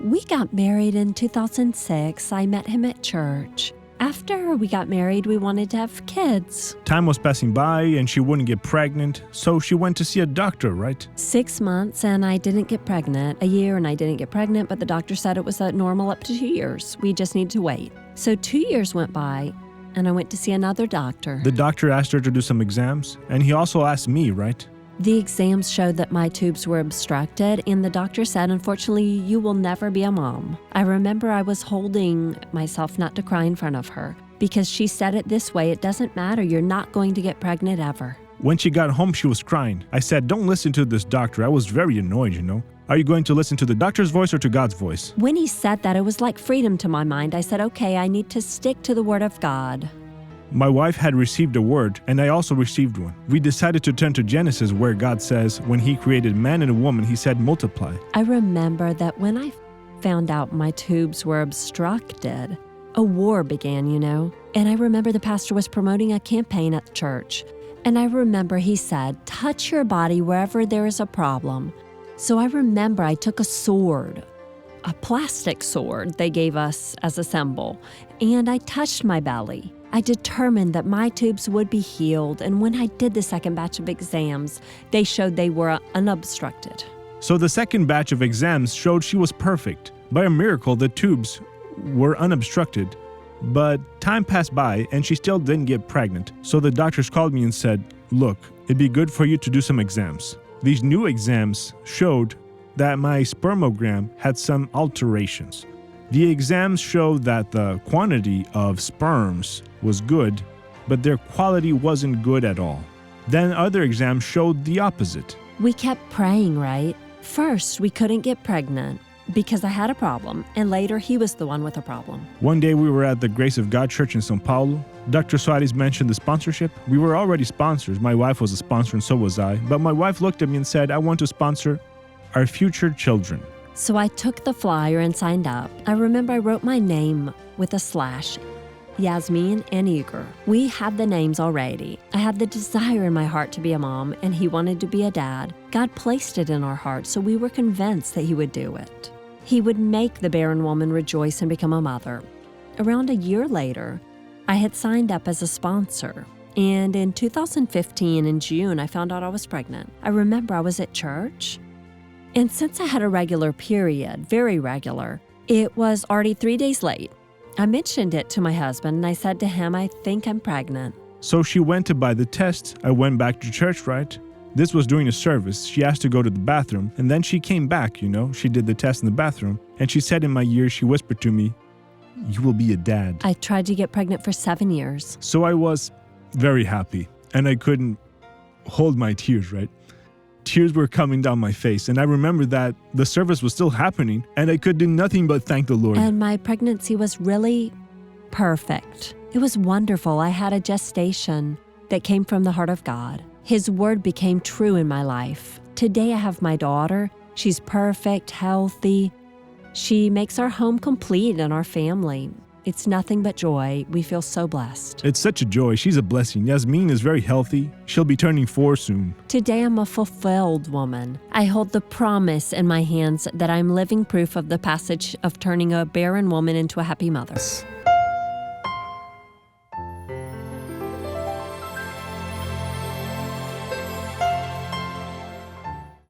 We got married in 2006. I met him at church. After we got married, we wanted to have kids. Time was passing by and she wouldn't get pregnant, so she went to see a doctor, right? 6 months and I didn't get pregnant. A year and I didn't get pregnant, but the doctor said it was normal up to 2 years. We just need to wait. So 2 years went by and I went to see another doctor. The doctor asked her to do some exams, and he also asked me, right? The exams showed that my tubes were obstructed, and the doctor said, unfortunately, you will never be a mom. I remember I was holding myself not to cry in front of her because she said it this way, it doesn't matter, you're not going to get pregnant ever. When she got home, she was crying. I said, don't listen to this doctor. I was very annoyed, you know. Are you going to listen to the doctor's voice or to God's voice? When he said that, it was like freedom to my mind. I said, okay, I need to stick to the word of God. My wife had received a word, and I also received one. We decided to turn to Genesis, where God says, when he created man and a woman, he said, multiply. I remember that when I found out my tubes were obstructed, a war began, you know. And I remember the pastor was promoting a campaign at the church. And I remember he said, touch your body wherever there is a problem. So I remember I took a sword, a plastic sword they gave us as a symbol, and I touched my belly. I determined that my tubes would be healed, and when I did the second batch of exams, they showed they were unobstructed. So the second batch of exams showed she was perfect. By a miracle, the tubes were unobstructed. But time passed by, and she still didn't get pregnant. So the doctors called me and said, look, it'd be good for you to do some exams. These new exams showed that my spermogram had some alterations. The exams showed that the quantity of sperms was good, but their quality wasn't good at all. Then other exams showed the opposite. We kept praying, right? First, we couldn't get pregnant because I had a problem, and later he was the one with a problem. One day we were at the Grace of God Church in São Paulo. Dr. Soares mentioned the sponsorship. We were already sponsors. My wife was a sponsor and so was I. But my wife looked at me and said, I want to sponsor our future children. So I took the flyer and signed up. I remember I wrote my name with a slash, Yasmin and Igor. We had the names already. I had the desire in my heart to be a mom, and he wanted to be a dad. God placed it in our hearts, so we were convinced that he would do it. He would make the barren woman rejoice and become a mother. Around a year later, I had signed up as a sponsor. And in 2015, in June, I found out I was pregnant. I remember I was at church. And since I had a regular period, very regular, it was already 3 days late. I mentioned it to my husband and I said to him, I think I'm pregnant. So she went to buy the test. I went back to church, right? This was during a service. She asked to go to the bathroom and then she came back, you know. She did the test in the bathroom and she said in my ear, she whispered to me, you will be a dad. I tried to get pregnant for 7 years. So I was very happy and I couldn't hold my tears, right? Tears were coming down my face, and I remember that the service was still happening, and I could do nothing but thank the Lord. And my pregnancy was really perfect. It was wonderful. I had a gestation that came from the heart of God. His word became true in my life. Today I have my daughter. She's perfect, healthy. She makes our home complete and our family. It's nothing but joy. We feel so blessed. It's such a joy. She's a blessing. Yasmin is very healthy. She'll be turning 4 soon. Today I'm a fulfilled woman. I hold the promise in my hands that I'm living proof of the passage of turning a barren woman into a happy mother.